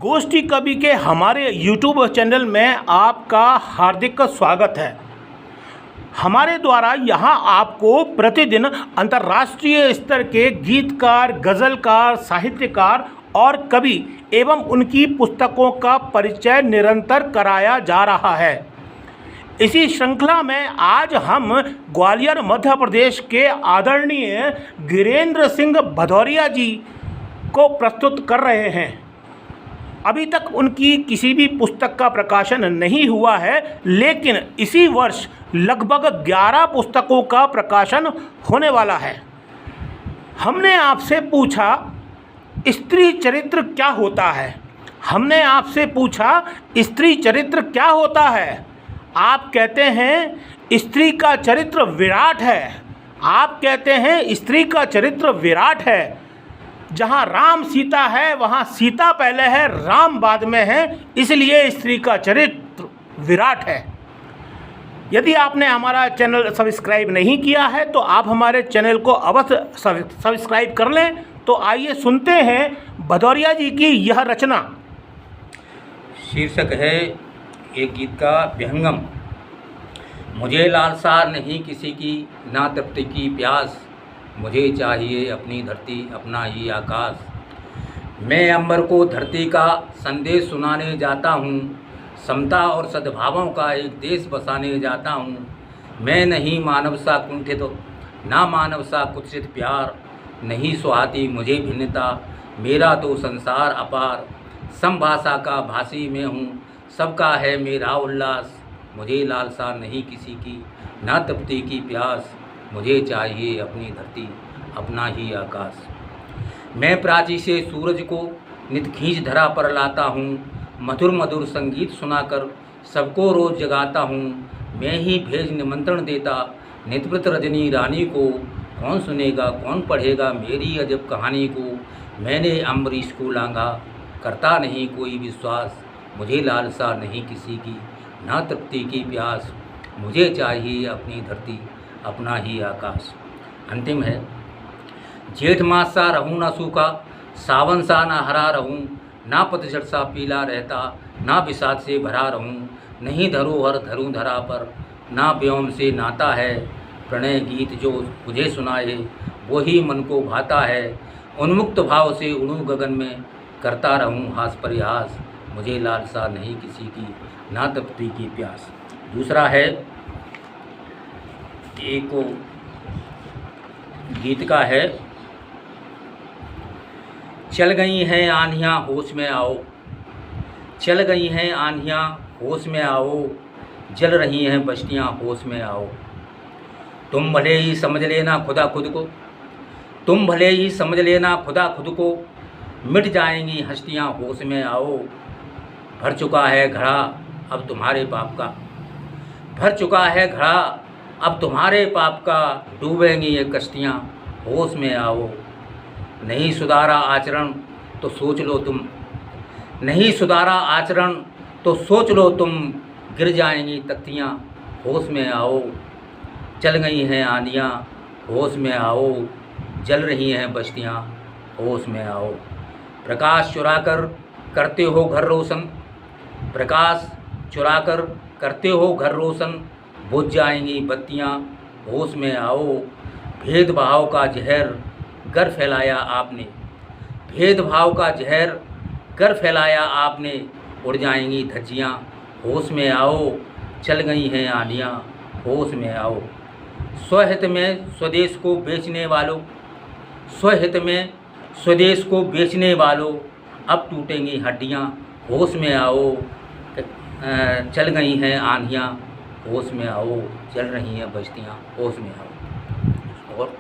गोष्ठी कवि के हमारे YouTube चैनल में आपका हार्दिक स्वागत है। हमारे द्वारा यहाँ आपको प्रतिदिन अंतर्राष्ट्रीय स्तर के गीतकार, गज़लकार, साहित्यकार और कवि एवं उनकी पुस्तकों का परिचय निरंतर कराया जा रहा है। इसी श्रृंखला में आज हम ग्वालियर मध्य प्रदेश के आदरणीय गिरेंद्र सिंह भदौरिया जी को प्रस्तुत कर रहे हैं। अभी तक उनकी किसी भी पुस्तक का प्रकाशन नहीं हुआ है, लेकिन इसी वर्ष लगभग 11 पुस्तकों का प्रकाशन होने वाला है। हमने आपसे पूछा स्त्री चरित्र क्या होता है। स्त्री चरित्र क्या होता है। आप कहते हैं स्त्री का चरित्र विराट है। जहाँ राम सीता है वहाँ सीता पहले है, राम बाद में है, इसलिए स्त्री का चरित्र विराट है। यदि आपने हमारा चैनल सब्सक्राइब नहीं किया है तो आप हमारे चैनल को अवश्य सब्सक्राइब कर लें। तो आइए सुनते हैं भदौरिया जी की यह रचना। शीर्षक है एक गीत का विहंगम। मुझे लालसा नहीं किसी की, ना तृप्ति की प्यास, मुझे चाहिए अपनी धरती अपना ही आकाश। मैं अंबर को धरती का संदेश सुनाने जाता हूँ, समता और सद्भावों का एक देश बसाने जाता हूँ। मैं नहीं मानव सा कुंठित, ना मानव सा कुत्सित प्यार, नहीं सुहाती मुझे भिन्नता, मेरा तो संसार अपार। समभाषा का भाषी मैं हूँ, सबका है मेरा उल्लास। मुझे लालसा नहीं किसी की, ना तृप्ति की प्यास, मुझे चाहिए अपनी धरती अपना ही आकाश। मैं प्राची से सूरज को नित खींच धरा पर लाता हूँ, मधुर मधुर संगीत सुनाकर सबको रोज़ जगाता हूँ। मैं ही भेज निमंत्रण देता नित्यव्रत रजनी रानी को, कौन सुनेगा कौन पढ़ेगा मेरी अजब कहानी को। मैंने अम्बरीश को लांघा, करता नहीं कोई विश्वास, मुझे लालसा नहीं किसी की, ना तृप्ति की प्यास, मुझे चाहिए अपनी धरती अपना ही आकाश। अंतिम है। जेठ मास सा रहूँ ना सूखा, सावन सा ना हरा रहूँ, ना पतझड़ सा पीला रहता, ना विषाद से भरा रहूँ। नहीं धरोहर धरूँ धरा पर, ना व्योम से नाता है। प्रणय गीत जो मुझे सुनाए वो ही मन को भाता है। उन्मुक्त भाव से उड़ूँ गगन में, करता रहूँ हास परिहास, मुझे लालसा नहीं किसी की, ना तृप्ति की प्यास। दूसरा है एक गीत का है। चल गई हैं आंधियाँ होश में आओ, चल गई हैं आंधियाँ होश में आओ, जल रही हैं बस्तियाँ होश में आओ। तुम भले ही समझ लेना खुदा खुद को, तुम भले ही समझ लेना खुदा खुद को, मिट जाएंगी हस्तियाँ होश में आओ। भर चुका है घड़ा अब तुम्हारे पाप का, भर चुका है घड़ा अब तुम्हारे पाप का, डूबेंगी ये कश्तियाँ होश में आओ। नहीं सुधारा आचरण तो सोच लो तुम, नहीं सुधारा आचरण तो सोच लो तुम, गिर जाएंगी तख्तियाँ होश में आओ। चल गई हैं आंधियाँ होश में आओ, जल रही हैं बस्तियाँ होश में आओ। प्रकाश चुराकर करते हो घर रोशन, प्रकाश चुराकर करते हो घर रोशन, बुझ जाएंगी बत्तियाँ होश में आओ। भेदभाव का जहर गर फैलाया आपने, भेदभाव का जहर गर फैलाया आपने, उड़ जाएंगी धज्जियाँ होश में आओ। चल गई हैं आंधियाँ होश में आओ। स्वहित में स्वदेश को बेचने वालों, स्वहित में स्वदेश को बेचने वालों, अब टूटेंगी हड्डियाँ होश में आओ। चल गई हैं आंधियाँ होश में आओ, जल रही हैं बस्तियाँ होश में आओ। और